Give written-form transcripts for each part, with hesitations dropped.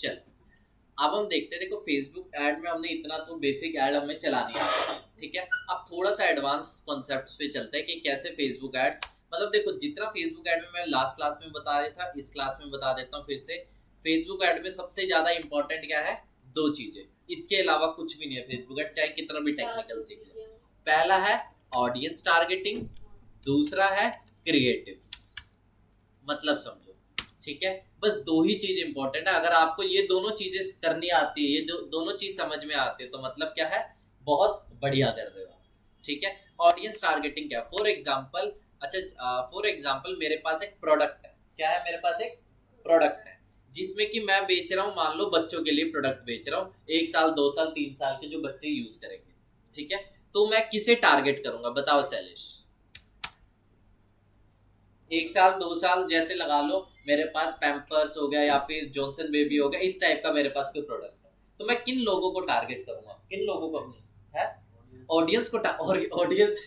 चल अब हम देखते हैं, देखो फेसबुक ऐड में हमने इतना तो बेसिक ऐड हमें चलानी है, ठीक है। अब थोड़ा सा एडवांस कॉन्सेप्ट्स पे चलते हैं कि कैसे फेसबुक एड्स, मतलब देखो जितना फेसबुक ऐड में मैं लास्ट क्लास में बता रहा था, इस क्लास में बता देता हूँ फिर से। फेसबुक ऐड में सबसे ज्यादा इंपॉर्टेंट क्या है, दो चीजें, इसके अलावा कुछ भी नहीं है फेसबुक ऐड, चाहे कितना भी टेक्निकल सीख ले। पहला है ऑडियंस टारगेटिंग, दूसरा है क्रिएटिव, मतलब समझो, ठीक है। बस दो ही चीज इंपॉर्टेंट है, अगर आपको ये दोनों चीजें करनी आती है, ये जो दोनों चीज समझ में आती है, तो मतलब क्या है, बहुत बढ़िया कर रहे हो, ठीक है। ऑडियंस टारगेटिंग क्या है, फॉर एग्जाम्पल, अच्छा फॉर एग्जाम्पल मेरे पास एक प्रोडक्ट है, क्या है मेरे पास एक प्रोडक्ट है जिसमें कि मैं बेच रहा हूँ, मान लो बच्चों के लिए प्रोडक्ट बेच रहा हूँ, 1 साल 2 साल 3 साल के जो बच्चे यूज करेंगे, ठीक है। तो मैं किसे टारगेट करूंगा बताओ शैलेश, 1 साल 2 साल जैसे लगा लो, मेरे पास पैम्पर्स हो गया या फिर जॉनसन बेबी हो गया, इस टाइप का मेरे पास कोई प्रोडक्ट है, तो मैं किन लोगों को टारगेट करूंगा, किन लोगों को अपनी है, ऑडियंस को ऑडियंस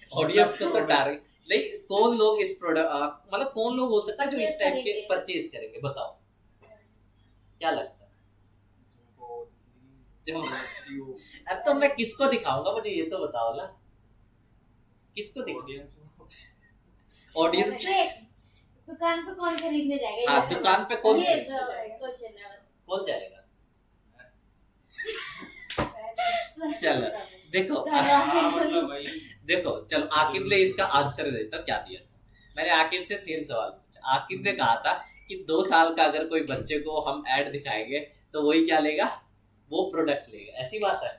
ऑडियंस को तो टारगेट नहीं, कौन लोग इस प्रोडक्ट मतलब कौन लोग हो सकता है जो इस टाइप के परचेज करेंगे, बताओ क्या लगता है। अरे तो मैं किसको दिखाऊंगा, मुझे ये तो बताओ ना, किसको दिखाऊंगा, ऑडियंस। दुकान पे कौन खरीदने जाएगा, हाँ दुकान पे कौन क्वेश्चन है, कौन जाएगा। चलो देखो देखो चलो आकिब ने इसका आंसर देता क्या दिया था, मैंने आकिब से सेम सवाल पूछा, आकिब ने कहा था कि 2 साल का अगर कोई बच्चे को हम ऐड दिखाएंगे तो वही क्या लेगा, वो प्रोडक्ट लेगा, ऐसी बात है।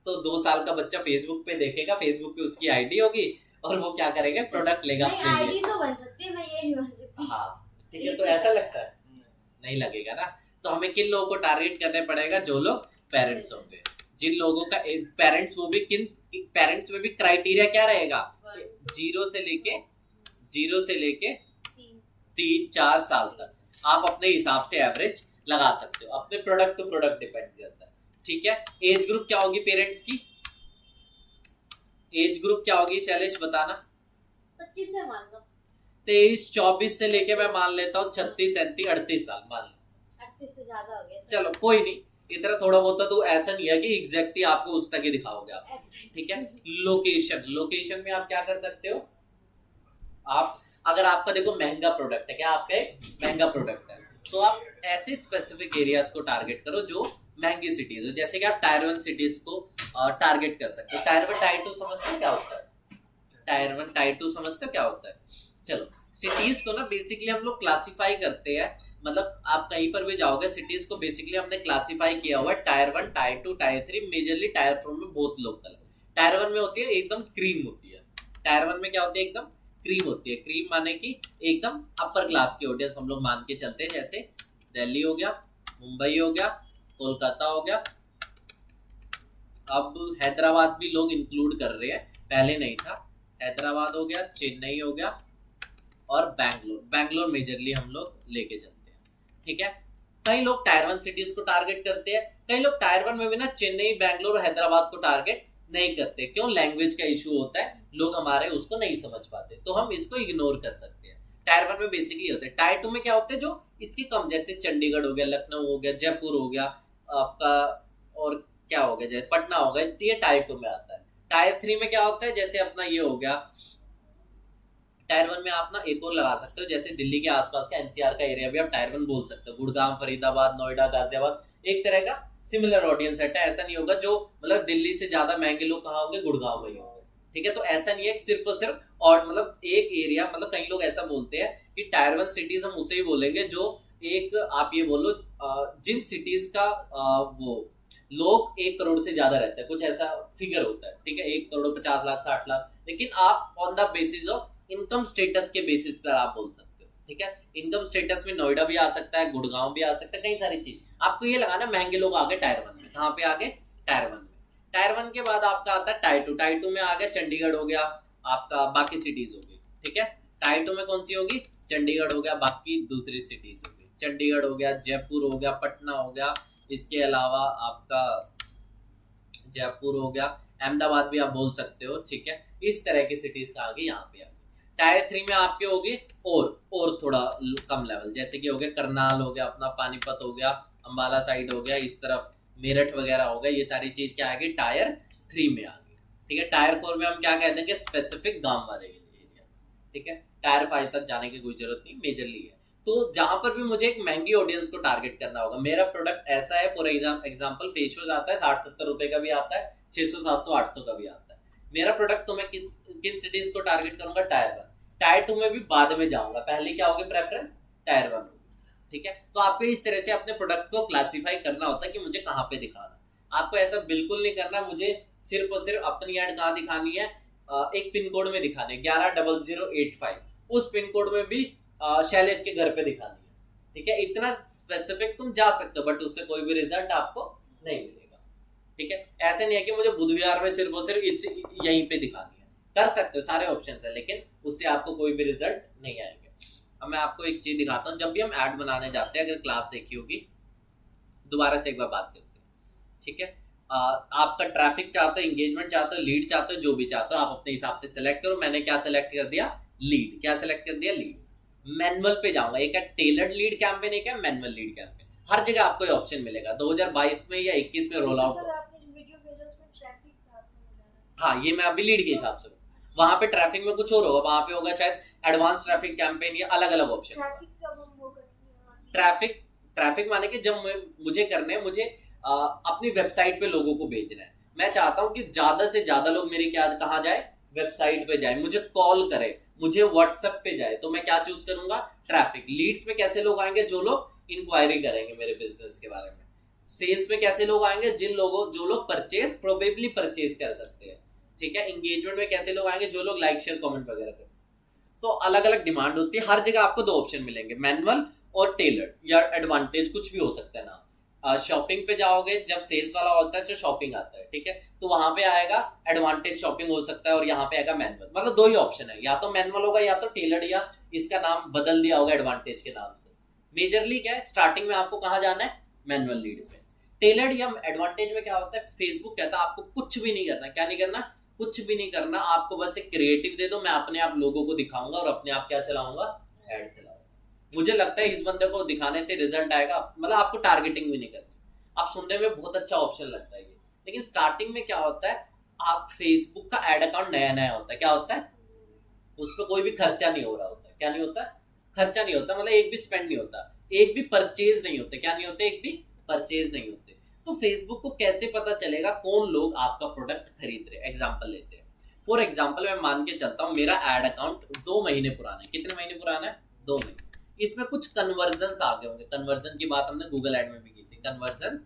तो 2 साल का बच्चा फेसबुक पे देखेगा, फेसबुक पे उसकी आईडी होगी और वो क्या करेगा, प्रोडक्ट लेगा। आईडी तो बन सकती है, मैं ये नहीं बन सकती। हाँ ठीक है, तो ऐसा लगता है नहीं लगेगा ना। तो हमें किन लोगों को टारगेट करने पड़ेगा, जो लोग पेरेंट्स होंगे, जिन लोगों का पेरेंट्स, वो भी किन पेरेंट्स में भी क्राइटेरिया क्या रहेगा, 0 से लेके 3-4 साल तक आप अपने हिसाब से एवरेज लगा सकते हो, अपने प्रोडक्ट टू प्रोडक्ट डिपेंड करता है, ठीक है। एज ग्रुप क्या होगी पेरेंट्स की, एज ग्रुप क्या होगी शैलेश बताना। 25 से मान लो, 23-24 से लेके मैं मान लेता हूँ 36-37-38 साल मान लो, 38 से ज्यादा हो गया। चलो कोई नहीं, इतना थोड़ा बहुत तो ऐसा नहीं है कि एग्जैक्टली आपको उस तक ही दिखाओगे आप, ठीक है। लोकेशन, लोकेशन में आप क्या कर सकते हो, आप अगर आपका देखो महंगा प्रोडक्ट है, क्या आपका एक महंगा प्रोडक्ट है, तो आप ऐसे स्पेसिफिक एरियाज को टारगेट करो जो महंगी सिटीज हो, जैसे कि आप टायर 1 सिटीज को टारगेट कर सकते हो। टायर 1 टायर 2 समझते हो क्या होता है, टायर 1 टायर 2 समझते हो क्या होता है। चलो सिटीज को ना बेसिकली हम लोग क्लासिफाई करते हैं, मतलब आप कहीं पर भी जाओगे सिटीज को बेसिकली हमने क्लासिफाई किया हुआ है tyre 1 tyre 2 tyre 3, majorly tyre 4 में बहुत लोकल है। टायर 1 में होती है एकदम क्रीम होती है, टायर 1 में क्या होती है, एकदम क्रीम होती है, क्रीम माने कि एकदम अपर क्लास की ऑडियंस हम लोग मान के चलते हैं, जैसे दिल्ली हो गया, मुंबई हो गया, कोलकाता हो गया, अब हैदराबाद भी लोग इंक्लूड कर रहे हैं, पहले नहीं था, हैदराबाद हो गया, चेन्नई हो गया और बैंगलोर, बैंगलोर मेजरली हम लोग लेके चलते हैं, ठीक है। कई लोग टायर 1 सिटीज को टारगेट करते हैं, कई लोग टायर 1 में भी ना चेन्नई बैंगलोर और हैदराबाद को टारगेट नहीं करते, क्यों, लैंग्वेज का इशू होता है, लोग हमारे उसको नहीं समझ पाते, तो हम इसको इग्नोर कर सकते हैं। टायर 1 में बेसिकली होता है, टायर 2 में क्या होता है, जो इसके कम, जैसे चंडीगढ़ हो गया, लखनऊ हो गया, जयपुर हो गया आपका, और क्या हो गया, जैसे पटना हो गया, ये टायर 2 में आता है। टायर 3 में क्या होता है, जैसे अपना ये हो गया, टायर 1 में आप ना एक और लगा सकते हो, जैसे दिल्ली के आसपास का एनसीआर का एरिया भी आप टायर 1 बोल सकते हो, गुड़गांव, फरीदाबाद, नोएडा, गाजियाबाद, एक तरह का सिमिलर ऑडियंस सेट है, ऐसा नहीं होगा जो मतलब दिल्ली से ज्यादा महंगे लोग कहाँ होंगे, गुड़गांव में ही होंगे, ठीक है। तो ऐसा नहीं है सिर्फ और सिर्फ, और मतलब एक एरिया, मतलब कई लोग ऐसा बोलते हैं कि टायर 1 सिटीज हम उसे ही बोलेंगे जो एक, आप ये बोलो जिन सिटीज का वो लोग 1 करोड़ से ज्यादा रहते हैं, कुछ ऐसा फिगर होता है, ठीक है, 1 करोड़ 50 लाख 60 लाख, लेकिन आप on the basis of income status के बेसिस पर आप बोल सकते हो, ठीक है। इनकम स्टेटस में नोएडा भी आ सकता है, गुड़गांव भी आ सकता है, कई सारी चीज, आपको ये लगाना महंगे लोग आगे टायर 1 में, कहाँ पे आगे, टायर 1 में। टायर 1 के बाद आपका आता है टायर 2, टायर 2 में आ गया चंडीगढ़ हो गया आपका, बाकी सिटीज हो गई, ठीक है। टायर 2 में कौन सी होगी, चंडीगढ़ हो गया, बाकी दूसरी सिटीज हो गई, चंडीगढ़ हो गया, जयपुर हो गया, पटना हो गया, इसके अलावा आपका जयपुर हो गया, अहमदाबाद भी आप बोल सकते हो, ठीक है। इस तरह की सिटीज का आगे यहाँ पे आ गई। टायर 3 में आपके होगी और थोड़ा कम लेवल, जैसे कि हो गया करनाल हो गया, अपना पानीपत हो गया, अंबाला साइड हो गया, इस तरफ मेरठ वगैरह हो गया, ये सारी चीज क्या आ गई टायर 3 में आ गई। ठीक है, टायर 4 में हम क्या कहते हैं कि स्पेसिफिक गांव वाले एरिया। ठीक है, टायर 5 तक जाने की कोई जरूरत नहीं, मेजरली है। तो जहां पर भी मुझे एक महंगी ऑडियंस को टारगेट करना होगा, मेरा प्रोडक्ट ऐसा है, फॉर एग्जाम्पल फेस वॉश आता है 60-70 रुपए का भी आता है, 600-700-800 का भी आता है। मेरा प्रोडक्ट तो मैं किन सिटीज को टारगेट करूंगा, टायर 1। टायर 2 में भी बाद में जाऊंगा, पहले क्या होगी प्रेफरेंस, टायर 1 होगी। ठीक है, तो आपको इस तरह से अपने प्रोडक्ट को क्लासिफाई करना होता है कि मुझे कहाँ पे दिखाना। आपको ऐसा बिल्कुल नहीं करना मुझे सिर्फ और सिर्फ अपनी ऐड कहाँ दिखानी है, एक पिन कोड में दिखानी है 110085, उस पिन कोड में भी शैलेश के घर पे दिखानी है। ठीक है, इतना स्पेसिफिक तुम जा सकते हो, बट उससे कोई भी रिजल्ट आपको नहीं मिलेगा। ठीक है, ऐसे नहीं है कि मुझे बुधवार में सिर्फ और सिर्फ इस यहीं पे दिखानी है, कर सकते हो, सारे ऑप्शन है, लेकिन उससे आपको कोई भी रिजल्ट नहीं आएंगे। अब मैं आपको एक चीज दिखाता हूँ, जब भी हम ऐड बनाने जाते हैं, अगर क्लास देखी होगी, दोबारा से एक बार बात करते हैं। ठीक है, आपका ट्रैफिक चाहते हो, एंगेजमेंट चाहते हो, लीड चाहते हो, जो भी चाहते हो आप अपने हिसाब से सिलेक्ट करो। मैंने क्या सिलेक्ट कर दिया, लीड। क्या सिलेक्ट कर दिया, लीड। मैनुअल पे जाऊंगा, एक है टेलर्ड लीड कैंपेन, एक है मैनुअल लीड कैंपेन। हर जगह आपको ये ऑप्शन मिलेगा। 2022 में या 21 में रोल आउट। हाँ, ये मैं अभी लीड के हिसाब से, वहां पे ट्रैफिक में कुछ और होगा, वहां पे होगा शायद एडवांस ट्रैफिक कैंपेन, या अलग अलग ऑप्शन। ट्रैफिक माने कि जब मुझे करने, मुझे अपनी वेबसाइट पे लोगों को भेजना है। मैं चाहता हूं कि ज्यादा से ज्यादा लोग मेरी क्या कहाँ जाए, वेबसाइट पे जाए, मुझे कॉल करे, मुझे व्हाट्सएप पे जाए, तो मैं क्या चूज करूंगा, ट्रैफिक। लीड्स में कैसे लोग आएंगे, जो लोग इंक्वायरी करेंगे मेरे बिजनेस के बारे में। सेल्स में कैसे लोग आएंगे, जो लोग परचेज प्रोबेबली परचेज कर सकते हैं। ठीक है, एंगेजमेंट में कैसे लोग आएंगे, जो लोग लाइक शेयर कमेंट वगैरह करते हैं। तो अलग अलग डिमांड होती है, हर जगह आपको दो ऑप्शन मिलेंगे, मैनुअल और टेलर्ड या एडवांटेज, कुछ भी हो सकता है ना। शॉपिंग पे जाओगे, जब सेल्स वाला होता है, जो शॉपिंग आता है, ठीक है, तो वहां पे आएगा एडवांटेज शॉपिंग हो सकता है, और यहाँ पे आएगा मैनुअल। मतलब दो ही ऑप्शन है, या तो मैनुअल होगा या तो टेलर्ड, या इसका नाम बदल दिया होगा एडवांटेज के नाम से। मेजरली क्या है, स्टार्टिंग में आपको कहाँ जाना है, मैनुअल लीड पे। टेलर्ड या एडवांटेज में क्या होता है, फेसबुक कहता है आपको कुछ भी नहीं करना। क्या नहीं करना, कुछ भी नहीं करना, आपको बस एक क्रिएटिव दे दो, मैं अपने आप लोगों को दिखाऊंगा और अपने आप क्या चलाऊंगा, ऐड चलाऊंगा। मुझे लगता है इस बंदे को दिखाने से रिजल्ट आएगा, मतलब आपको टारगेटिंग भी नहीं करनी। आप सुनने में बहुत अच्छा ऑप्शन लगता है ये, लेकिन स्टार्टिंग में क्या होता है, आप फेसबुक का एड अकाउंट नया नया होता है, क्या होता है, उस पर कोई भी खर्चा नहीं हो रहा होता है। क्या नहीं होता, खर्चा नहीं होता, मतलब एक भी स्पेंड नहीं होता, एक भी परचेज नहीं होते। क्या नहीं होते, एक भी परचेज नहीं होते। तो फेसबुक को कैसे पता चलेगा कौन लोग आपका प्रोडक्ट खरीद रहे। एग्जाम्पल लेते हैं, फॉर एग्जाम्पल मैं मान के चलता हूँ, मेरा एड अकाउंट 2 महीने पुराना है। कितने महीने पुराना है, 2 महीने। इसमें कुछ कन्वर्जन आ गए होंगे। कन्वर्जन की बात हमने गूगल एड में भी की थी। कन्वर्जन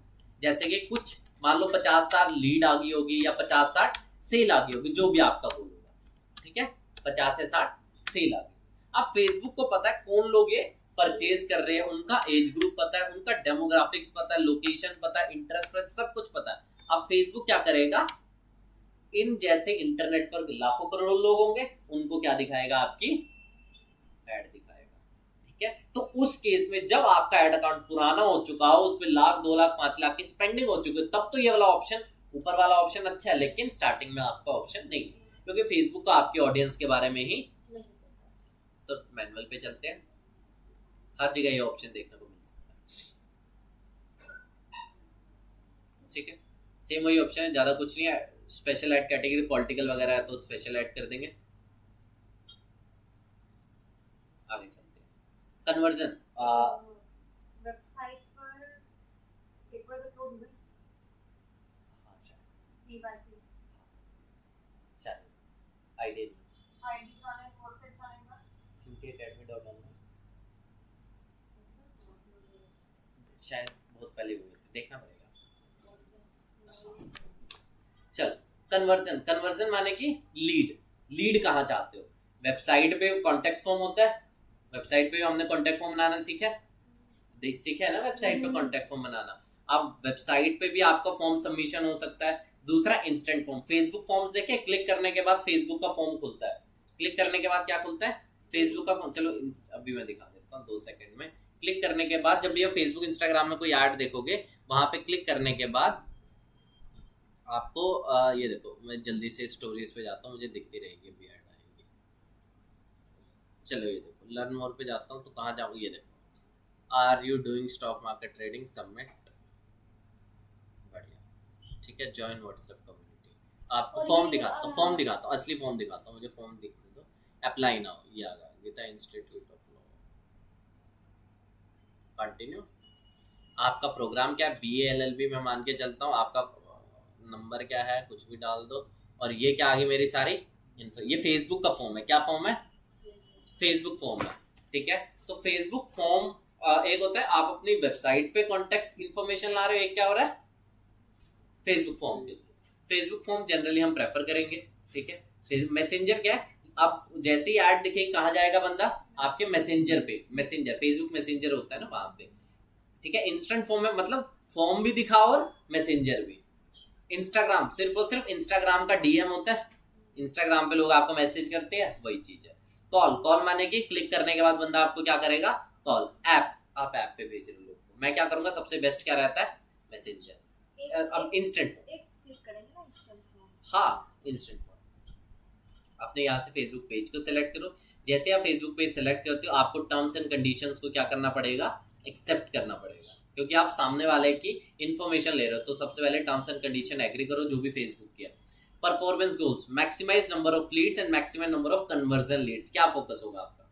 जैसे कि कुछ मान लो 50-60 लीड आ गई होगी, या 50-60 सेल आ गई होगी, जो भी आपका गोल होगा। ठीक है, 50 से 60 सेल आ गई। अब फेसबुक को पता है कौन लोग ये परचेज कर रहे हैं, उनका एज ग्रुप पता है, उनका डेमोग्राफिक्स पता है, लोकेशन पता है, इंटरेस्ट पता है, सब कुछ पता है। अब फेसबुक क्या करेगा, इन जैसे इंटरनेट पर लाखों करोड़ों लोग होंगे, उनको क्या दिखाएगा, आपकी एड दिखाएगा। ठीक है, तो उस केस में जब आपका एड अकाउंट पुराना हो चुका हो, उस पर 1,00,000, 2,00,000, 5,00,000 की स्पेंडिंग हो चुकी है, तब तो ये वाला ऑप्शन, ऊपर वाला ऑप्शन अच्छा है, लेकिन स्टार्टिंग में आपका ऑप्शन नहीं है, क्योंकि फेसबुक को आपकी ऑडियंस के बारे में ही। तो मैनुअल पे चलते हैं, हर जगह ये ऑप्शन देखने को मिल सकता है। ठीक है, सेम वही ऑप्शन है, ज्यादा कुछ नहीं है। स्पेशल ऐड कैटेगरी पॉलिटिकल वगैरह है तो स्पेशल ऐड कर देंगे। आगे चलते हैं, कन्वर्जन। वेबसाइट पर पेपर अपलोड हुए, आईडी वाले वेबसाइट चलेगा, simtyacademy.online शायद बहुत पहले हुए थे, देखना पड़ेगा। चल, कन्वर्जन माने कि लीड कहाँ चाहते हो। वेबसाइट पे कांटेक्ट फॉर्म होता है, वेबसाइट पे हमने कांटेक्ट फॉर्म बनाना सीखा है ना, वेबसाइट पे कांटेक्ट फॉर्म बनाना। अब वेबसाइट पे भी आपका फॉर्म सबमिशन हो सकता है। दूसरा इंस्टेंट फॉर्म, फेसबुक फॉर्म्स देखे, क्लिक करने के बाद फेसबुक का फॉर्म खुलता है। क्लिक करने के बाद क्या खुलता है, फेसबुक का फॉर्म। चलो अभी मैं दिखा देता हूँ 2 सेकंड में। क्लिक करने के बाद जब ये फेसबुक इंस्टाग्राम में कोई ऐड देखोगे, वहां पे क्लिक करने के बाद आपको ये देखो, मैं जल्दी से स्टोरीज पे जाता हूँ, मुझे दिखती रहेगी, अभी ऐड आएगी। चलो ये देखो लर्न मोर पे जाता हूँ तो कहाँ जाऊँ, ये देखो are you doing stock market trading submit, बढ़िया ठीक है। जॉइन व्हाट्सएप कम्युनिटी, आपको और फॉर्म ये दिखाता हूँ, फॉर्म दिखाता हूँ, असली फॉर्म दिखाता हूँ, मुझे फॉर्म दिखने दो। अप्लाई नाउ, ये आ गया Geeta institute of law, continue. आपका प्रोग्राम क्या है, BA LLB में मान के चलता हूँ, आपका नंबर क्या है कुछ भी डाल दो। और ये क्या आ गई मेरी सारी ये फेसबुक का फॉर्म है, क्या फॉर्म है, फेसबुक फॉर्म है, ठीक है। तो फेसबुक फॉर्म एक होता है आप अपनी वेबसाइट पे कांटेक्ट इंफॉर्मेशन ला रहे हो, एक क्या हो रहा है फेसबुक फॉर्म के। फेसबुक फॉर्म जनरली हम प्रेफर करेंगे, ठीक है। मैसेंजर क्या है, आप जैसे ही ऐड दिखे कहाँ जाएगा बंदा, आपके मैसेंजर पे, मैसेंजर फेसबुक मैसेंजर होता है ना वहां पे, ठीक है। इंस्टेंट फॉर्म है मतलब फॉर्म भी दिखा और मैसेंजर भी। इंस्टाग्राम सिर्फ और सिर्फ इंस्टाग्राम का DM होता है, इंस्टाग्राम पे लोग आपको मैसेज करते हैं, वही चीज है। कॉल, कॉल माने कि क्लिक करने के बाद बंदा आपको क्या करेगा, कॉल। ऐप, आप ऐप पे भेज रहे हो लोग को, मैं क्या करूंगा सबसे बेस्ट क्या रहता है मैसेंजर। अब इंस्टेंट फॉर्म, एक क्लिक करेंगे ना इंस्टेंट फॉर्म। हाँ इंस्टेंट फॉर्म। अपने यहाँ से फेसबुक पेज को सिलेक्ट करो, जैसे आप फेसबुक पेज सिलेक्ट करते हो आपको टर्म्स एंड कंडीशंस को क्या करना पड़ेगा, एक्सेप्ट करना पड़ेगा, क्योंकि आप सामने वाले की इंफॉर्मेशन ले रहे हो। तो सबसे पहले टर्म्स एंड कंडीशन एग्री करो जो भी फेसबुक की है। Performance goals, maximise number of leads and maximum number of conversion leads, क्या फोकस होगा आपका।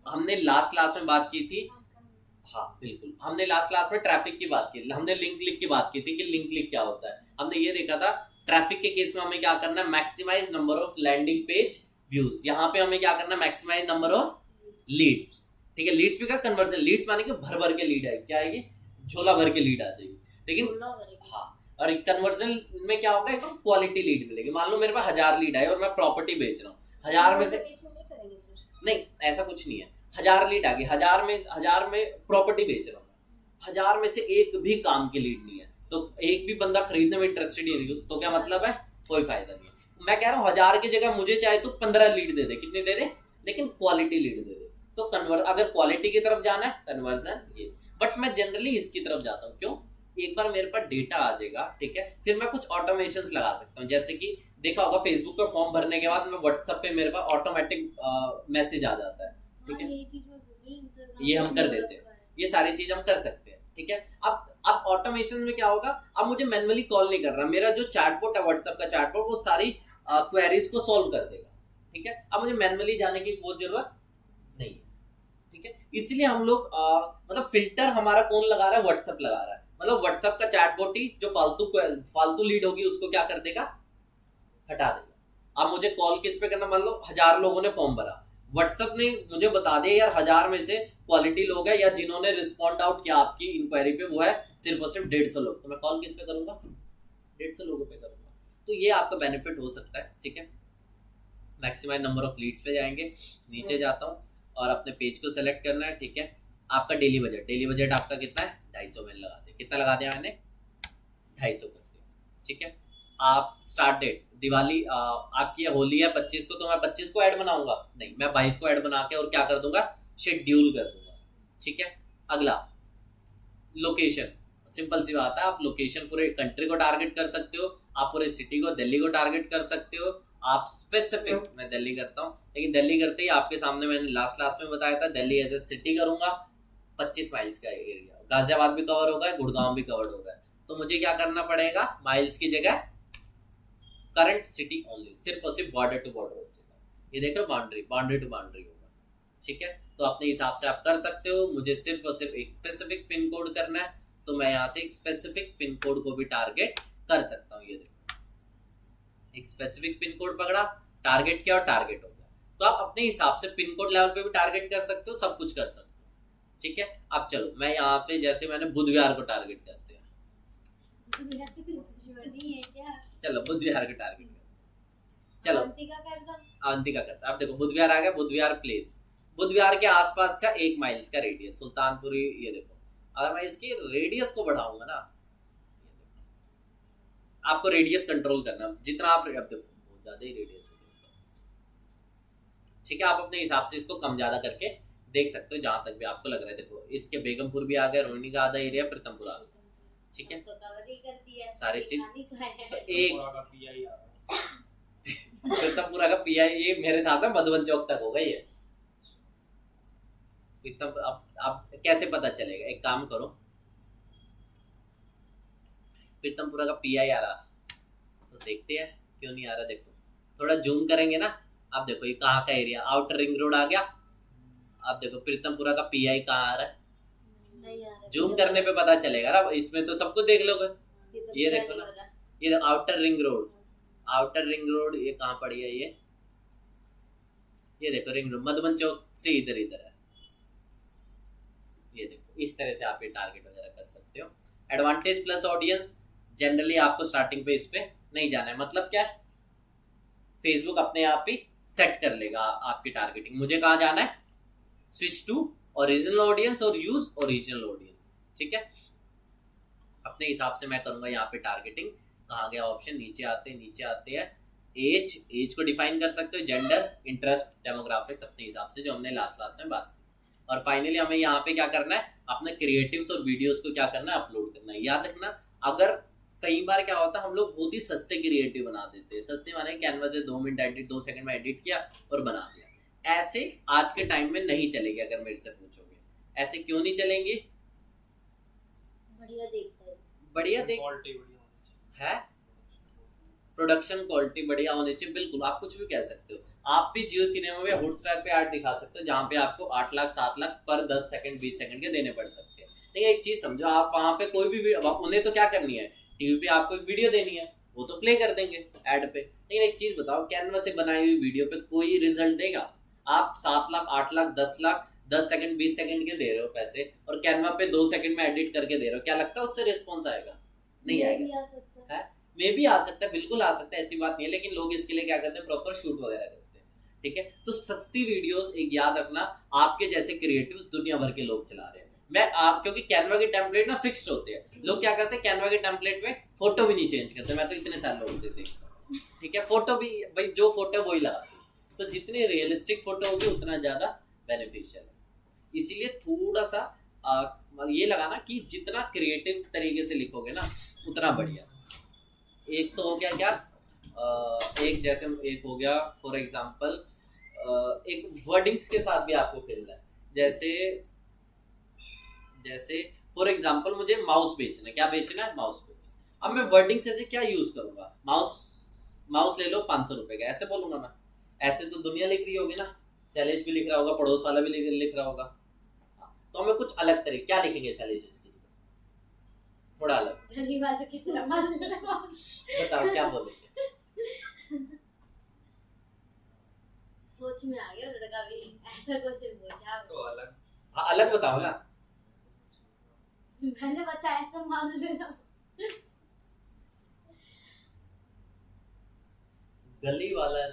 हमने लास्ट क्लास में बात की थी, हाँ बिल्कुल, हमने लास्ट क्लास में ट्रैफिक की बात की, हमने लिंक क्लिक की बात की थी कि लिंक क्लिक क्या होता है। हमने ये देखा था ट्रैफिक के केस में हमें क्या करना है, maximise number of landing page views. यहाँ पे हमें क्या करना है, मैक्सिमाइज नंबर ऑफ लीड्स, ठीक है। लीड्स भी क्या, कन्वर्जन लीड्स माने कि भर भर के लीड आएगी, क्या आएगी, झोला भर के लीड आ जाएगी। लेकिन हाँ, और कन्वर्जन में क्या होगा, एकदम क्वालिटी लीड मिलेगी। मान लो मेरे पास 1000 लीड आए और मैं प्रॉपर्टी बेच रहा हूँ, 1000 में से नहीं ऐसा कुछ नहीं है, 1000 लीड आ गई, 1000 में प्रॉपर्टी बेच रहा हूँ, 1000 में से एक भी काम की लीड नहीं है, तो एक भी बंदा खरीदने में इंटरेस्टेड ही नहीं हो, तो क्या मतलब है, कोई फायदा नहीं है। मैं कह रहा हूँ 1000 की जगह मुझे चाहे तो 15 लीड दे दे, कितनी दे दे, लेकिन क्वालिटी लीड दे दे। तो अगर क्वालिटी की तरफ जाना है कन्वर्जन ये, बट मैं जनरली इसकी तरफ जाता हूँ, क्यों, एक बार मेरे पास डेटा आ जाएगा, ठीक है, फिर मैं कुछ ऑटोमेशंस लगा सकता हूँ। जैसे कि देखा होगा फेसबुक पे फॉर्म भरने के बाद मैं व्हाट्सएप पे मेरे पास ऑटोमेटिक मैसेज आ जाता है, ठीक है, ये हम कर देते हैं, ये सारी चीज हम कर सकते हैं, ठीक है। अब ऑटोमेशन में क्या होगा, अब मुझे मैनुअली कॉल नहीं कर रहा, मेरा जो चैटबॉट है व्हाट्सएप का चैटबॉट वो सारी क्वेरीज को सॉल्व कर देगा, ठीक है। अब मुझे मैनुअली जाने की कोई जरूरत नहीं है, ठीक है। इसलिए हम लोग मतलब फिल्टर हमारा कौन लगा रहा है, व्हाट्सएप लगा रहा है। मतलब व्हाट्सएप का चैटबॉट ही जो फालतू लीड होगी उसको क्या कर देगा, हटा देगा। अब मुझे कॉल किस पे करना, मान लो 1000 लोगों ने फॉर्म भरा, व्हाट्सएप ने मुझे बता दिया यार 1000 में से क्वालिटी लोग है या जिन्होंने रिस्पॉन्ड आउट किया आपकी इंक्वायरी पे वो है सिर्फ और सिर्फ 150 लोग, तो मैं कॉल किस पे करूंगा, 150 लोगों पे करूंगा। तो ये आपका बेनिफिट हो सकता है, ठीक है। मैक्सिमाइज नंबर ऑफ लीड्स पे जाएंगे, नीचे जाता हूँ और अपने पेज को सेलेक्ट करना है, ठीक है। आपका डेली बजट आपका कितना है, 250 में लगा दे, कितना लगा दिया मैंने, 250 कर दिया, ठीक है। आप स्टार्ट डेट दिवाली आपकी होली है 25 को, तो मैं 25 को ऐड बनाऊंगा नहीं, मैं 22 को ऐड बना के और क्या कर दूंगा, शेड्यूल कर दूंगा, ठीक है। अगला लोकेशन, सिंपल सी बात है, आप लोकेशन पूरे कंट्री को टारगेट कर सकते हो, आप पूरे सिटी को, दिल्ली को टारगेट कर सकते हो, आप स्पेसिफिक, मैं दिल्ली करता हूँ, लेकिन दिल्ली करते ही आपके सामने मैंने लास्ट क्लास में बताया था दिल्ली एज ए सिटी करूंगा, 25 माइल्स का एरिया, गाजियाबाद भी कवर होगा, गुड़गांव भी कवर होगा, तो मुझे क्या करना पड़ेगा, माइल्स की जगह करंट सिटी ओनली, सिर्फ और सिर्फ बॉर्डर टू बॉर्डर हो जाएगा। ये देख रहे हो, बाउंड्री टू बाउंड्री होगा, ठीक है। तो अपने हिसाब से आप कर सकते हो, मुझे सिर्फ और सिर्फ एक स्पेसिफिक पिन कोड करना है, तो मैं यहाँ से एक स्पेसिफिक पिन कोड को भी टारगेट कर सकता हूँ। ये देखो एक स्पेसिफिक पिन कोड पकड़ा, टारगेट किया और टारगेट हो गया। तो आप अपने हिसाब से पिन कोड लेवल पे भी टारगेट कर सकते हो, सब कुछ कर सकते हो, ठीक है। अब चलो मैं यहाँ पे जैसे मैंने बुधवार को टारगेट करते हैं, चलो बुधवार को टारगेट कर, चलो अवंतिका करता। अब देखो बुधवार आ गया, बुधवार प्लेस, बुधवार के आसपास का 1 माइल्स का रेडियस सुल्तानपुरी। ये देखो अगर मैं इसकी रेडियस को बढ़ाऊंगा ना, आपको रेडियस कंट्रोल करना, जितना आप अब देखो बहुत ज्यादा ही रेडियस है, ठीक है। आप अपने हिसाब से इसको कम ज्यादा करके देख सकते हो जहां तक भी आपको लग रहा है। देखो इसके बेगमपुर भी आ गया, रोहिणी का आधा एरिया, प्रीतमपुर आ गया, ठीक है। सारी चीज तो एक प्रीतमपुरा का PI ये मेरे साथ में मधुबन चौक तक होगा, ये प्रीतम अब कैसे पता चलेगा? एक काम करो, प्रीतमपुरा का पीआई आ रहा तो देखते हैं क्यों नहीं आ रहा। देखो थोड़ा जूम करेंगे ना, आप देखो ये कहाँ का एरिया, आउटर रिंग रोड आ गया। आप देखो प्रीतमपुरा का पीआई कहाँ आ रहा है, नहीं आ रहा। जूम करने पे पता चलेगा ना, इसमें तो सब कुछ देख लोगे। ये देखो ना, ये outer ring road, outer ring road ये कहाँ पड़ी है, ये देखो रिंग रोड मधुबन चौक से इधर इधर है। ये देखो इस तरह से आप ये टारगेट वगैरह कर सकते हो। एडवांटेज प्लस ऑडियंस, जनरली आपको स्टार्टिंग पे इस पे नहीं जाना है। मतलब क्या है, फेसबुक अपने आप ही सेट कर लेगा आपकी टारगेटिंग। मुझे कहाँ जाना है, स्विच टू ओरिजिनल ऑडियंस और यूज ओरिजिनल ऑडियंस। ठीक है, अपने हिसाब से मैं करूंगा यहाँ पे टारगेटिंग। कहाँ गया ऑप्शन, नीचे आते हैं एज को डिफाइन कर सकते हो, जेंडर, इंटरेस्ट, डेमोग्राफिक्स अपने हिसाब से, जो हमने लास्ट में बात की। और फाइनली हमें यहाँ पे क्या करना है, अपने क्रिएटिव्स और वीडियोस को क्या करना है, अपलोड करना है। याद रखना, अगर कई बार क्या होता है हम लोग बहुत ही सस्ते क्रिएटिव बना देते हैं, सस्ते माने कैनवा से 2 मिनट एडिट, 2 सेकंड में एडिट किया और बना दिया। ऐसे आज के टाइम में नहीं चलेगी। अगर मेरे से पूछोगे ऐसे क्यों नहीं चलेंगे, बढ़िया देखता है, बढ़िया देख है, प्रोडक्शन क्वालिटी बढ़िया होनी चाहिए। बिल्कुल, आप कुछ भी कह सकते हो। आप भी जियो सिनेमा में हॉटस्टार पे ऐड दिखा सकते हो, जहाँ पे आपको 8 लाख 7 लाख पर 10 सेकंड 20 सेकंड के देने पड़ सकते हैं। लेकिन एक चीज समझो, आप वहाँ पे कोई भी उन्हें तो क्या करनी है, टीवी पे आपको एक वीडियो देनी है, वो तो प्ले कर देंगे ऐड पे। लेकिन एक चीज बताओ, कैनवा से बनाई हुई वीडियो पे कोई रिजल्ट देगा? आप 7 लाख 8 लाख 10 लाख 10 सेकंड 20 सेकंड के दे रहे हो पैसे, और कैनवा पे 2 सेकंड में एडिट करके दे रहे हो, क्या लगता है उससे रिस्पॉन्स आएगा? नहीं आएगा। है मे भी आ सकता है, बिल्कुल आ सकता है, ऐसी बात नहीं है। लेकिन लोग इसके लिए क्या करते हैं, प्रॉपर शूट वगैरह करते हैं। ठीक है, तो सस्ती वीडियोस, एक याद रखना, आपके जैसे क्रिएटिव दुनिया भर के लोग चला रहे हैं। मैं आप, क्योंकि कैनवा के टेम्पलेट ना फिक्स्ड होते हैं, लोग क्या करते हैं कैनवा के टेम्पलेट में फोटो भी नहीं चेंज करते। मैं तो इतने सारे लोग देखता हूं, ठीक है, फोटो भी भाई जो फोटो वही लगाते हैं। तो जितनी रियलिस्टिक फोटो होगी उतना ज्यादा बेनिफिशियल है। इसीलिए थोड़ा सा ये लगाना कि जितना क्रिएटिव तरीके से लिखोगे ना उतना बढ़िया। एक तो हो गया क्या, एक जैसे एक हो गया फॉर एग्जांपल, एक वर्डिंग्स के साथ भी आपको खेलना है। जैसे फॉर एग्जांपल मुझे माउस बेचना है, क्या बेचना है, माउस बेचना। अब मैं वर्डिंग्स ऐसे क्या यूज करूंगा, माउस ले लो 500 रुपए का, ऐसे बोलूंगा मैं? ऐसे तो दुनिया लिख रही होगी ना, शैलेश भी लिख रहा होगा, पड़ोस वाला भी लिख रहा होगा। तो हमें कुछ अलग तरीके, क्या लिखेंगे शैलेश इसकी, थोड़ा अलग गली वालों की तरह बताओ क्या बोलेंगे? सोच में आ गया लड़का भी, ऐसा क्वेश्चन पूछा तो अलग। हाँ अलग बताओ ना। मैंने बताया तो माउस ले लो। गली वाला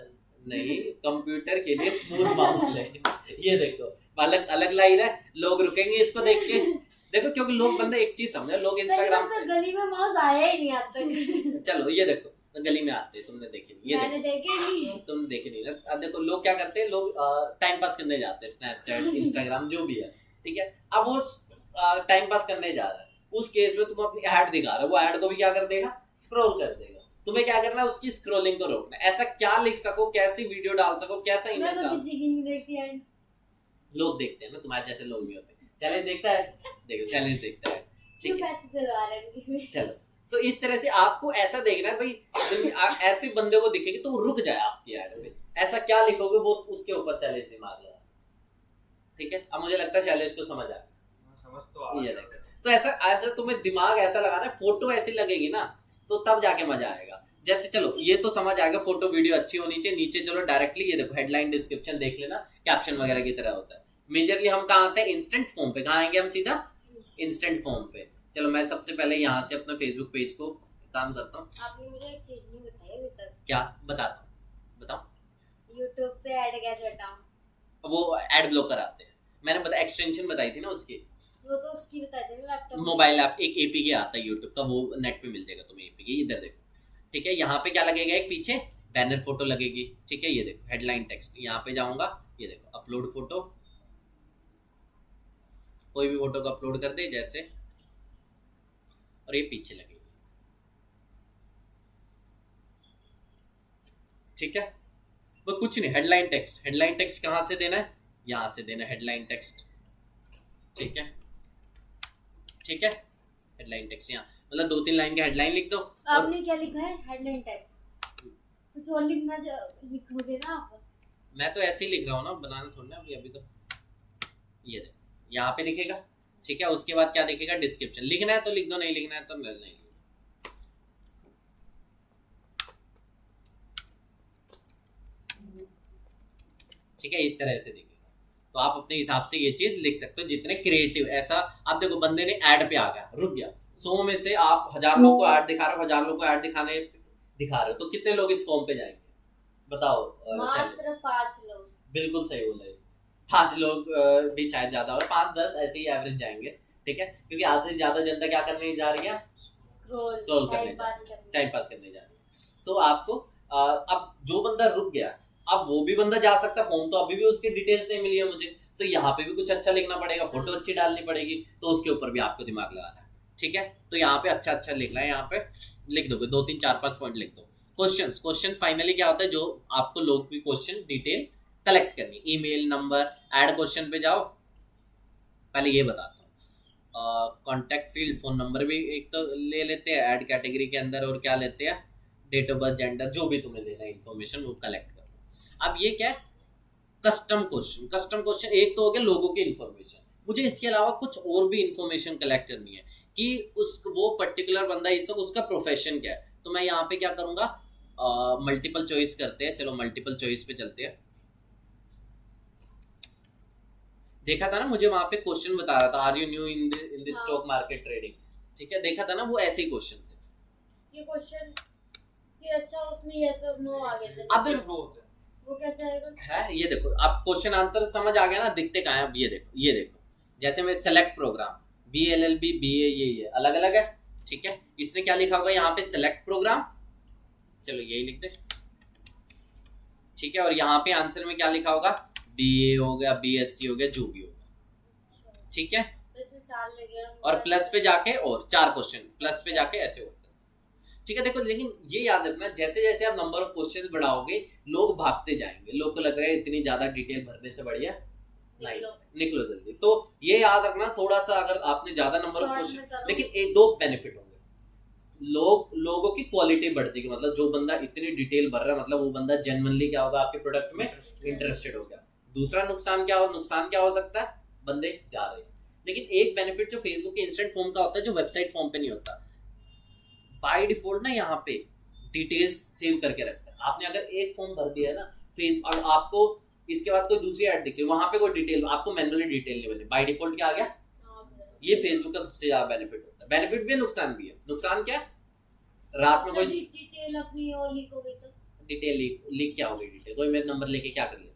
नहीं, कंप्यूटर के लिए स्मूथ माउस ले। ये देखो अलग अलग लाइन है, लोग रुकेंगे इसको देख के। देखो क्योंकि लोग बंदे एक चीज समझे, लोग इंस्टाग्राम तो गली में माउस आया ही नहीं आज तक। चलो ये देखो, तो गली में आते हैं, तुमने देखे नहीं, ये मैंने देखे नहीं, तुम देखे नहीं ना। अब देखो लोग क्या करते हैं, लोग टाइम पास करने जाते हैं, स्नैपचैट इंस्टाग्राम जो भी है, ठीक है। अब वो टाइम पास करने जा रहा है, उस केस में तुम अपनी ऐड दिखा रहे हो, वो ऐड को भी क्या कर देगा, स्क्रॉल कर देगा। तुम्हें क्या करना है, उसकी स्क्रॉलिंग को रोकना है। ऐसा क्या लिख सको, कैसी वीडियो डाल सको, कैसा इमेज डाल सको। लोग देखते हैं ना, तुम्हारे जैसे लोग भी होते हैं। चैलेंज देखता है, देखो चैलेंज देखता है, ठीक है। पैसे दिलवा रहे हैं। चलो तो इस तरह से आपको ऐसा देखना है भाई, ऐसे बंदे को दिखेगी तो वो रुक जाए आपकी ऐड में। ऐसा क्या लिखोगे वो उसके ऊपर चैलेंज दिमाग लगा, ठीक है। अब मुझे लगता है चैलेंज को समझ आ गया, समझ तो आ गया। तो ऐसा तुम्हें दिमाग ऐसा लगाना है, फोटो ऐसी लगेगी ना तो तब जाके मजा आएगा। जैसे चलो ये तो समझ आ गया, फोटो वीडियो अच्छी होनी चाहिए। नीचे चलो डायरेक्टली ये देखो हेडलाइन डिस्क्रिप्शन देख लेना, कैप्शन वगैरह की तरह होता है। मेजरली हम कहाँ आते हैं, इंस्टेंट फॉर्म पे। कहाँ आएंगे हम, सीधा इंस्टेंट फॉर्म पे। चलो मैं सबसे पहले यहाँ से अपना फेसबुक पेज को काम करता हूँ। आपने मुझे एक चीज नहीं बताई अभी तक। क्या बताता हूँ, बताओ। यूट्यूब पे ऐड कैसे हटाऊं? वो एड ब्लॉकर आते हैं, मैंने बता एक्सटेंशन बताई थी ना उसकी, वो तो उसकी बताई थी ना, लैपटॉप मोबाइल ऐप एक एपीके आता है यूट्यूब का, वो नेट पे मिल जाएगा तुम्हें एपीके। इधर देखो, ठीक है। यहाँ पे क्या लगेगा, एक पीछे बैनर फोटो लगेगी, ठीक है। ये देखो हेडलाइन टेक्स्ट, यहाँ पे जाऊंगा, ये देखो अपलोड फोटो, कोई भी फोटो को अपलोड कर दे जैसे, और ये पीछे लगेगी, ठीक है। वो कुछ नहीं, हेडलाइन टेक्स्ट। हेडलाइन टेक्स्ट कहाँ से देना है, यहाँ से देना हेडलाइन टेक्स्ट, ठीक है, ठीक है। हेडलाइन टेक्स्ट यहाँ मतलब 2-3 लाइन का हेडलाइन लिख दो। आपने क्या लिखा है? Headline text. कुछ और लिखोगे ना आप? मैं तो ऐसे ही लिख रहा हूँ ना, बनाना थोड़ा ना अभी तो। ये देखो यहाँ पे दिखेगा, ठीक है। उसके बाद क्या दिखेगा? डिस्क्रिप्शन। लिखना है तो लिख दो, नहीं लिखना है तो नहीं। ठीक है, इस तरह से दिखेगा। तो आप अपने हिसाब से ये चीज लिख सकते हो, जितने क्रिएटिव। ऐसा आप देखो, बंदे ने ऐड पे आ गया, रुक गया। 100 में से आप 1000 लोग को ऐड दिखा रहे हो, 1000 लोग को ऐड दिखा रहे हो, तो कितने लोग इस फॉर्म पे जाएंगे बताओ? मात्र 5 लोग। बिल्कुल सही बोला है। 5 लोग भी शायद ज्यादा हो, 5-10 ऐसे ही एवरेज जाएंगे, ठीक है। क्योंकि आधे से ज्यादा जनता क्या करने जा रही है? स्क्रॉल करने, टाइम पास करने जा रही है। तो आपको अब जो बंदा रुक गया, अब वो भी बंदा जा सकता है फॉर्म, तो अभी भी उसकी डिटेल्स नहीं मिली है मुझे, तो यहाँ पे भी कुछ अच्छा लिखना पड़ेगा, फोटो अच्छी डालनी पड़ेगी, तो उसके ऊपर भी आपको दिमाग लगाना है, ठीक है। तो यहाँ पे अच्छा लिखना है, यहाँ पे लिख दोगे 2-3-4-5 पॉइंट लिख दो। क्वेश्चन फाइनली क्या होता है? जो आपको लोग की क्वेश्चन डिटेल कलेक्ट करनी, ईमेल नंबर, ऐड क्वेश्चन पे जाओ। पहले ये बताता हूँ, कॉन्टैक्ट फील्ड, फोन नंबर भी एक तो ले लेते हैं ऐड कैटेगरी के अंदर, और क्या लेते हैं? डेट ऑफ बर्थ, जेंडर, जो भी तुम्हें लेना है इन्फॉर्मेशन वो कलेक्ट कर लो। अब ये क्या है? कस्टम क्वेश्चन एक तो हो गया लोगों की इन्फॉर्मेशन, मुझे इसके अलावा कुछ और भी इन्फॉर्मेशन कलेक्ट करनी है कि वो पर्टिकुलर बंदा उसका प्रोफेशन क्या है। तो मैं यहाँ पे क्या करूंगा? मल्टीपल चॉइस करते हैं, चलो मल्टीपल चॉइस पे चलते हैं। देखा था ना, मुझे वहां पे क्वेश्चन बता रहा था, are you new in this stock market trading, ठीक है। देखा था ना, वो ऐसे ही क्वेश्चन से ये क्वेश्चन फिर अच्छा उसमें यस और नो आ गए थे। अब देखो वो कैसे आएगा? है, ये देखो आप क्वेश्चन आंसर समझ आ गया ना, दिखते कहाँ है? अब ये देखो जैसे मैं सेलेक्ट प्रोग्राम, BLLB BA, ये अलग अलग है, ठीक है। इसने क्या लिखा होगा यहाँ पे? सेलेक्ट प्रोग्राम, चलो यही लिख दे, ठीक है। और यहाँ पे आंसर में क्या लिखा होगा? BA हो गया, BSc हो गया, जो भी होगा, ठीक है। और प्लस पे जाके और 4 क्वेश्चन, प्लस पे जाके ऐसे होता है, ठीक है। देखो लेकिन ये याद रखना, जैसे जैसे आप नंबर ऑफ क्वेश्चन बढ़ाओगे लोग भागते जाएंगे, लोग को लग रहा है इतनी ज्यादा डिटेल भरने से बढ़िया नहीं, निकलो जल्दी। तो ये याद रखना थोड़ा सा, अगर आपने ज्यादा नंबर ऑफ क्वेश्चन, लेकिन एक दो बेनिफिट होंगे, लोगों की क्वालिटी बढ़ जाएगी। मतलब जो बंदा इतनी डिटेल भर रहा है, मतलब वो बंदा जेन्युइनली क्या होगा? आपके प्रोडक्ट में इंटरेस्टेड हो गया। दूसरा नुकसान क्या हो सकता है? बंदे जा रहे हैं। लेकिन एक बेनिफिट जो फेसबुक के इंस्टेंट फॉर्म का होता है, जो वेबसाइट फॉर्म पे नहीं होता, बाय डिफॉल्ट ना यहाँ पे डिटेल्स सेव करके रखता है। आपने अगर एक फॉर्म भर दिया है ना फेसबुक, और आपको इसके बाद कोई दूसरी ऐड दिखे, वहां पे कोई डिटेल, आपको मैन्युअली डिटेल नहीं बने, बाय डिफॉल्ट क्या आ गया? ये फेसबुक का सबसे ज्यादा बेनिफिट होता है। बेनिफिट भी है, नुकसान भी है। नुकसान क्या? रात में कोई डिटेल अपनी और लीक हो गई तो डिटेल लीक क्या हो गई? डिटेल कोई मेरा नंबर लेके क्या कर लेगा?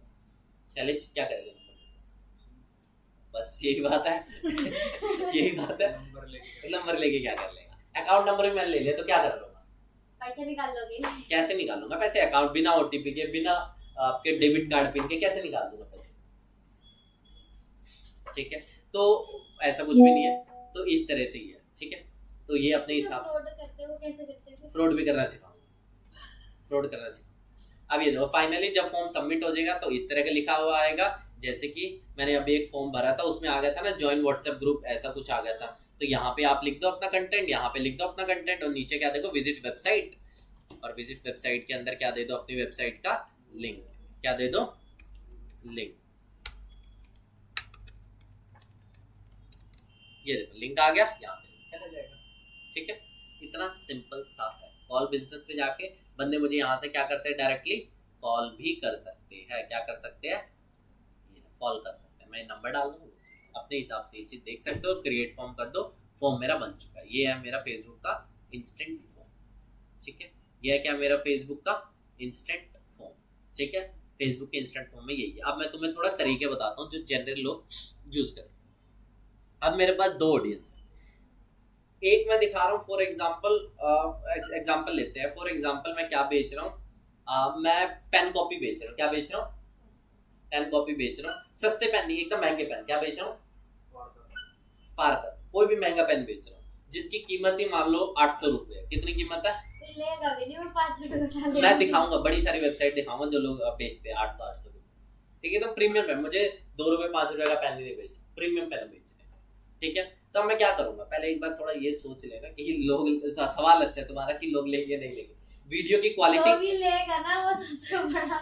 शैलेश क्या करेगा? बस यही बात है। यही बात है, नंबर लेके क्या कर लेगा? अकाउंट नंबर भी मैंने ले लिया तो क्या कर लूंगा? पैसे निकाल लोगे? कैसे निकालूंगा पैसे? अकाउंट बिना OTP के, बिना आपके डेबिट कार्ड पिन के कैसे निकाल दूंगा पैसे? ठीक है, तो ऐसा कुछ भी नहीं है। तो इस तरह से ही है, ठीक है। तो ये अपने हिसाब से फ्रॉड करते हो, कैसे करते हो? फ्रॉड भी करना सिखाऊंगा, फ्रॉड करना सिखाऊंगा। अब ये देखो, फाइनली जब फॉर्म सबमिट हो जाएगा तो इस तरह का लिखा हुआ आएगा, जैसे कि मैंने अभी एक फॉर्म भरा था, उसमें आ गया था ना ज्वाइन व्हाट्सएप ग्रुप, ऐसा कुछ आ गया था। तो यहाँ पे आप लिख दो अपना कंटेंट, यहाँ पे लिख दो अपना कंटेंट, और नीचे क्या देखो? विजिट वेबसाइट, और विजिट वेबसाइट के अंदर क्या दे दो? अपनी वेबसाइट का लिंक। क्या दे दो? लिंक। ये देखो लिंक आ गया, यहाँ पे चला जाएगा, ठीक है। इतना सिंपल सा है। कॉल बिजनेस पे जाके बंदे मुझे यहाँ से क्या करते हैं? डायरेक्टली कॉल भी कर सकते हैं। क्या कर सकते हैं? कॉल कर सकते हैं। मैं नंबर डाल दूँ, अपने हिसाब से ये चीज देख सकते हो। क्रिएट फॉर्म कर दो, फॉर्म मेरा बन चुका है। ये है मेरा फेसबुक का इंस्टेंट फॉर्म, ठीक है। ये है क्या? मेरा फेसबुक का इंस्टेंट फॉर्म, ठीक है। फेसबुक के इंस्टेंट फॉर्म में यही है। अब मैं तुम्हें थोड़ा तरीके बताता हूँ जो जनरल लोग यूज करते हैं। अब मेरे पास 2 ऑडियंस है, एक मैं दिखा रहा हूँ फॉर एग्जाम्पल लेते हैं। फॉर एग्जाम्पल मैं क्या बेच रहा हूँ? मैं पेन कॉपी बेच रहा हूँ। क्या बेच रहा हूँ? पेन कॉपी बेच रहा हूँ। सस्ते पेन नहीं, एकदम महंगे पेन। क्या बेच रहा हूँ? पार्कर, कोई भी महंगा पेन बेच रहा हूँ, जिसकी कीमत ही मान लो 800 रुपए। कितनी कीमत है? मैं दिखाऊंगा, बड़ी सारी वेबसाइट दिखाऊंगा जो लोग बेचते हैं 800 रुपए, ठीक है। तो प्रीमियम पेन, मुझे 2 रुपए 5 रुपए का पेन नहीं बेच, प्रीमियम पेन बेच रहे हैं, ठीक है। तो मैं क्या करूंगा, पहले एक बार थोड़ा ये सोच लेना कि लोग, सवाल अच्छा है तुम्हारा कि लोग लेंगे नहीं लेंगे। वीडियो की जो क्वालिटी, भी लेगा ना वो सबसे बड़ा।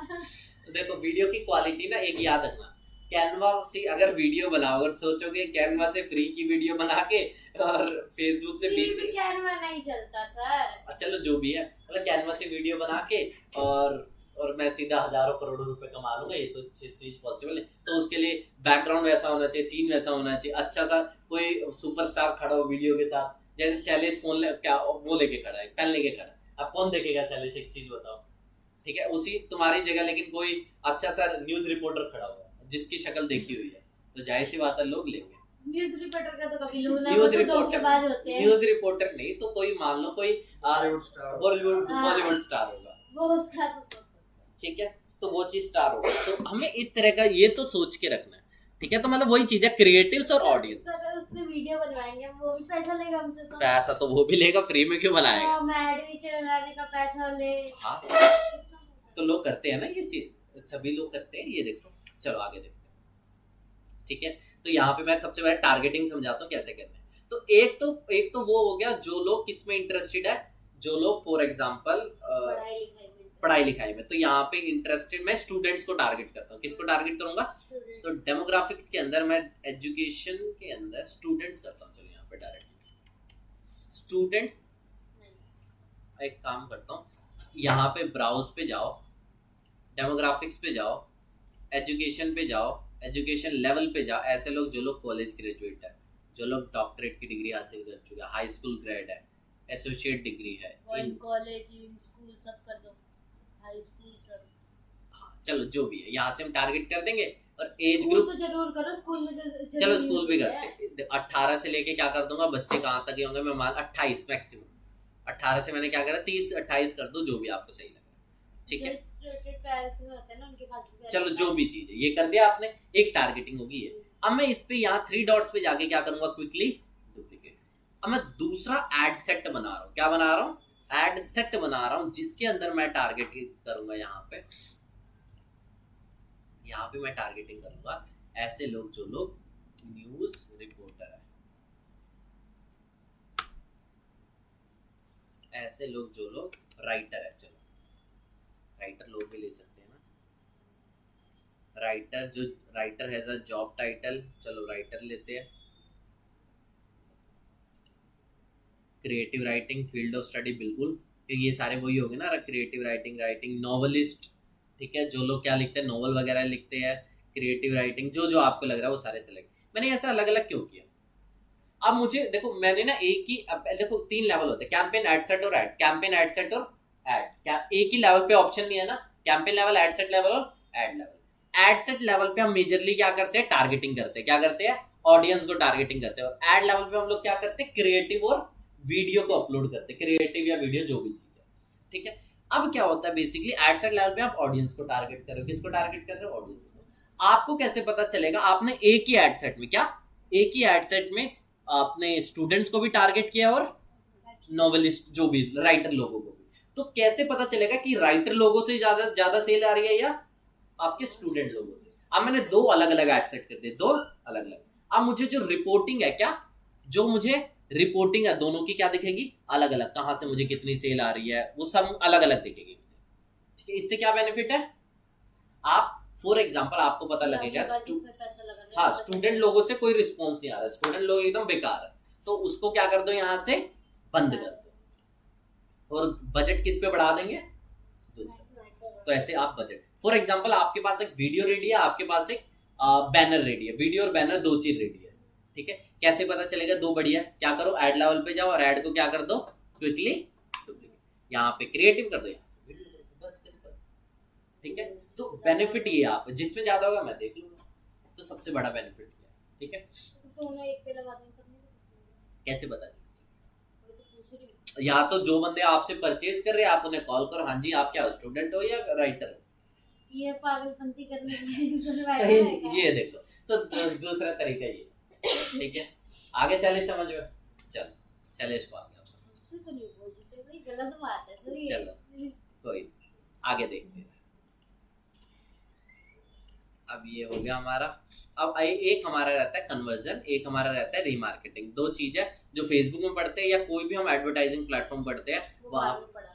देखो वीडियो की क्वालिटी ना एक याद रखना, कैनवा से अगर वीडियो बनाओ, अगर सोचोगे कैनवा से फ्री की वीडियो बना के और फेसबुक से 20 फ्री कैनवा नहीं चलता सर। चलो जो भी है, मतलब कैनवा से वीडियो बना के और मैं सीधा हजारों करोड़ों रुपए कमा लूंगा, ये तो चीज पॉसिबल है। तो उसके लिए बैकग्राउंड वैसा होना चाहिए, सीन वैसा होना चाहिए, अच्छा सा कोई सुपरस्टार खड़ा हो वीडियो के साथ, जैसे शैलेश फोन क्या वो लेके खड़ा है, पेन लेके खड़ा है, अब कौन देखेगा शैलेश, एक चीज बताओ, ठीक है। उसी तुम्हारी जगह लेकिन कोई अच्छा सा न्यूज रिपोर्टर खड़ा हुआ है जिसकी शक्ल देखी हुई है, तो जाहिर सी बात है लोग लेंगे। न्यूज रिपोर्टर का तो कभी लोग ना, वो न्यूज तो रिपोर्टर, धोखेबाज होते हैं। न्यूज रिपोर्टर नहीं तो कोई मान लो कोई बॉलीवुड स्टार होगा, वो उसका तो सोच सकते हैं। ठीक है। तो वो चीज स्टार होगा, तो हमें इस तरह का ये तो सोच के रखना है, ठीक है। तो मतलब वही चीज है, क्रिएटिव्स और ऑडियंस। सर उससे वीडियो बनवाएंगे, वो भी पैसा लेगा हमसे तो। पैसा तो वो भी लेगा, फ्री में क्यों बनाएगा। हाँ, मैड भी चलाने का पैसा ले। हाँ, कितना पैसा। तो लोग करते हैं ना ये चीज, सभी लोग करते हैं, ये देखो। चलो आगे देखते हैं, ठीक है। तो यहाँ पे मैं सबसे पहले टारगेटिंग समझाता हूँ कैसे करना है। तो एक तो वो हो गया जो लोग किस में इंटरेस्टेड है, जो लोग फॉर एग्जाम्पल पढ़ाई लिखाई में, तो यहाँ पे इंटरेस्टेड मैं स्टूडेंट्स को टारगेट करता हूँ। किसको टारगेट करूंगा, तो डेमोग्राफिक्स के अंदर मैं एजुकेशन के अंदर स्टूडेंट्स करता हूँ। चलो यहाँ पे डायरेक्ट स्टूडेंट्स, एक काम करता हूँ, यहाँ पे ब्राउज पे जाओ, डेमोग्राफिक्स पे जाओ, एजुकेशन पे जाओ, एजुकेशन लेवल पे जाओ, ऐसे लोग जो लोग कॉलेज ग्रेजुएट है, जो लोग डॉक्टरेट की डिग्री हासिल कर चुके हैं, हाई स्कूल ग्रेड है, एसोसिएट डिग्री है, कॉलेज स्कूल सब कर दो, हाई स्कूल सब। हाँ, चलो जो भी है यहाँ से हम टारगेट कर देंगे। और एज स्कूल ग्रुप तो जरूर करो, स्कूल में चलो स्कूल भी करते हैं। 18 से लेके क्या कर दूंगा, बच्चे कहाँ तक होंगे, मैं मान 28 मैक्सिमम, 18 से मैंने क्या करा 30-28 कर दो, जो भी आपको सही लगे, ठीक है। चलो जो भी चीज है ये कर दिया आपने, एक टारगेटिंग होगी ये। अब मैं इस पे यहाँ 3 डॉट्स पे जाके क्या करूंगा, क्विकली डुप्लीकेट। अब मैं दूसरा एड सेट बना रहा हूँ, क्या बना रहा हूँ, एड सेट बना रहा हूँ, जिसके अंदर मैं टारगेट करूंगा यहाँ पे मैं टारगेटिंग करूंगा ऐसे लोग जो लोग न्यूज रिपोर्टर है, ऐसे लोग जो लोग राइटर है। चलो राइटर लोग भी ले सकते हैं ना, राइटर जो writer has a job title, चलो राइटर लेते हैं। Creative writing field of study, बिल्कुल, क्योंकि ये सारे वही हो गए ना, क्रिएटिव राइटिंग नॉवलिस्ट, ठीक है, जो लोग क्या लिखते हैं, नॉवल वगैरह लिखते हैं। क्रिएटिव राइटिंग जो आपको लग रहा है वो सारे सेलेक्ट। मैंने ऐसा अलग अलग क्यों किया, अब मुझे देखो, मैंने ना एक ही, अब देखो 3 लेवल होते हैं, कैंपेन, एड सेट और एड, कैंपेन, एड सेट और एड, क्या एक ही लेवल पे ऑप्शन नहीं है ना, campaign level, ad set level और ad level. Ad set level पे हम मेजरली क्या करते हैं, टारगेटिंग करते हैं, क्या करते हैं, ऑडियंस को टारगेटिंग करते हैं। और एड लेवल पे हम लोग क्या करते हैं, क्रिएटिव और वीडियो को अपलोड करते हैं, क्रिएटिव या वीडियो जो भी चीज है, ठीक है। अब क्या होता है बेसिकली, एड सेट लेवल पे आप ऑडियंस को टारगेट कर रहे हो, किसको टारगेट कर रहे हो, ऑडियंस को। आपको कैसे पता चलेगा, आपने एक ही एड सेट में, क्या एक ही एड सेट में आपने स्टूडेंट्स को भी टारगेट किया और नॉवेलिस्ट जो भी राइटर लोगों को भी, तो कैसे पता चलेगा कि राइटर लोगों से ज्यादा सेल आ रही है या आपके स्टूडेंट लोगों से। अब मैंने 2 अलग अलग एड सेट कर दिए, 2 अलग अलग। अब मुझे जो रिपोर्टिंग है, क्या जो मुझे रिपोर्टिंग है, दोनों की क्या दिखेगी, अलग अलग, कहां से मुझे कितनी सेल आ रही है वो सब अलग अलग दिखेगी, ठीक है। इससे क्या बेनिफिट है, आप फॉर एग्जाम्पल आपको पता लगेगा, हाँ स्टूडेंट लोगों से कोई रिस्पॉन्स नहीं आ रहा है, स्टूडेंट लोग एकदम बेकार है, तो उसको क्या कर दो, यहाँ से बंद कर दो, और बजट किस पे बढ़ा देंगे, तो ऐसे आप बजट, फॉर एग्जाम्पल आपके पास एक वीडियो रेडी है, आपके पास एक बैनर रेडी है, वीडियो और बैनर 2 चीज रेडी है, ठीक है। कैसे पता चलेगा 2 बढ़िया, क्या करो, एड लेवल पे जाओ और एड को क्या कर दो, क्विकली डुप्लीकेट, यहाँ पे क्रिएटिव कर दो, बस सिंपल, ठीक है। तो बेनिफिट ये आप जिसमें ज्यादा होगा मैं देख लूंगा, तो सबसे बड़ा बेनिफिट ये है, ठीक है। दोनों एक पे लगा दें तब कैसे पता चलेगा, या तो जो बंदे आपसे परचेज कर रहे हैं आप उन्हें कॉल करो, हाँ जी आप क्या स्टूडेंट हो या राइटर हो, ये पागलपंती करने के लिए ये देखो, तो दूसरा तरीका ये, ठीक है। आगे चले समझ में, चलो शैलेश को आ गया, तो नहीं बोल सकते भाई, गलत बात है सर ये। चलो कोई आगे देखते हैं। अब ये हो गया हमारा। अब एक हमारा रहता है कन्वर्जन, एक हमारा रहता है रीमार्केटिंग। दो चीज है जो फेसबुक में पढ़ते हैं या कोई भी हम एडवर्टाइजिंग प्लेटफॉर्म पढ़ते हैं वो बाद में पढ़ा।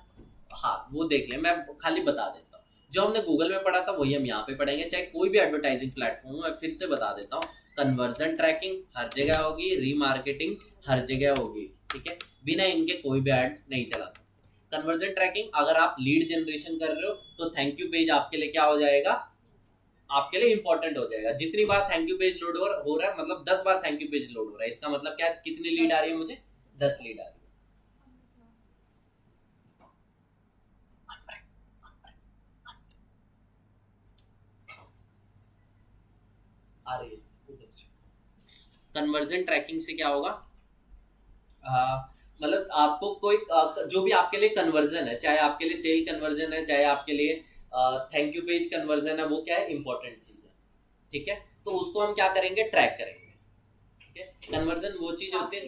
हाँ वो देख लें, मैं खाली बता देता हूँ। जो हमने गूगल में पढ़ा था वही हम यहाँ पे पढ़ेंगे, चाहे कोई भी एडवर्टाइजिंग प्लेटफॉर्म। मैं फिर से बता देता हूँ, कन्वर्जन ट्रैकिंग हर जगह होगी, रीमार्केटिंग हर जगह होगी, ठीक है। बिना इनके कोई भी ऐड नहीं चला सकते। कन्वर्जन ट्रैकिंग, अगर आप लीड जनरेशन कर रहे हो तो थैंक यू पेज आपके लिए क्या हो जाएगा, आपके लिए इंपॉर्टेंट हो जाएगा। जितनी बार थैंक यू पेज लोड हो रहा है, मतलब 10 बार थैंक यू पेज लोड हो रहा है, इसका मतलब क्या, कितनी लीड आ रही है मुझे, 10 लीड आ रही है। कन्वर्जन ट्रैकिंग से क्या होगा, मतलब आपको कोई जो भी आपके लिए कन्वर्जन है, चाहे आपके लिए सेल कन्वर्जन है, चाहे आपके लिए थैंक यू पेज कन्वर्जन है, वो क्या है, इंपॉर्टेंट चीज है, ठीक है। तो उसको हम क्या करेंगे, ट्रैक करेंगे, ठीक है। कन्वर्जन वो चीज होती है,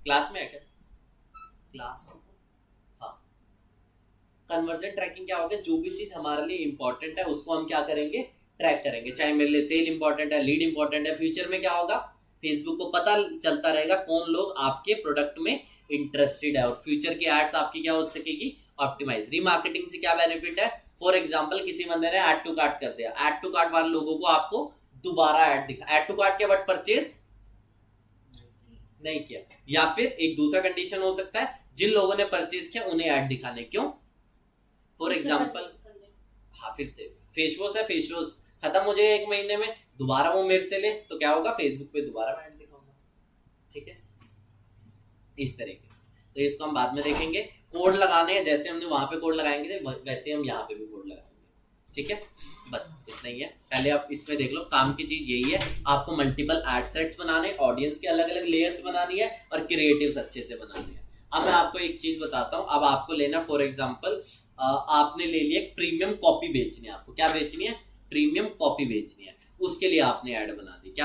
क्लास में है क्या, क्लास, हाँ। कन्वर्जन ट्रैकिंग क्या होगा, जो भी चीज हमारे लिए इंपॉर्टेंट है उसको हम क्या करेंगे, ट्रैक करेंगे। चाहे मेरे लिए सेल इंपॉर्टेंट है, लीड इंपॉर्टेंट है, फ्यूचर में क्या होगा, फेसबुक को पता चलता रहेगा कौन लोग आपके प्रोडक्ट में इंटरेस्टेड है, और फ्यूचर की एड्स आपकी क्या हो सकेगी, ऑप्टिमाइज। रीमार्केटिंग से क्या बेनिफिट है, फॉर एग्जांपल किसी बंदे ने ऐड टू कार्ट कर दिया, ऐड टू कार्ट वाले लोगों को आपको दोबारा ऐड दिखा, ऐड टू कार्ट के बाद परचेज नहीं किया, या फिर एक दूसरा कंडीशन हो सकता है, जिन लोगों ने परचेज किया उन्हें ऐड दिखाने, क्यों, फॉर एग्जांपल, हाँ फिर से फेस वॉश है, फेस वॉश खत्म हो जाए 1 महीने में, दोबारा वो मेरे से ले तो क्या होगा, फेसबुक पे दोबारा मैं ऐड दिखाऊंगा, ठीक है, इस तरीके से। तो इसको हम बाद में देखेंगे। कोड लगाने हैं, जैसे हमने वहां पे कोड लगाएंगे वैसे हम यहाँ पे भी कोड लगाएंगे, ठीक है। बस इतना ही है, पहले आप इसमें देख लो, काम की चीज यही है, आपको मल्टीपल एड सेट्स बनाने, ऑडियंस के अलग अलग लेयर्स बनानी है और क्रिएटिव्स अच्छे से बनाने हैं। अब मैं आपको एक चीज बताता हूँ, अब आपको लेना, फॉर एग्जाम्पल आपने ले लिया प्रीमियम कॉपी बेचनी है, आपको क्या बेचनी है, प्रीमियम कॉपी बेचनी है, उसके लिए आपने ऐड बना दी, क्या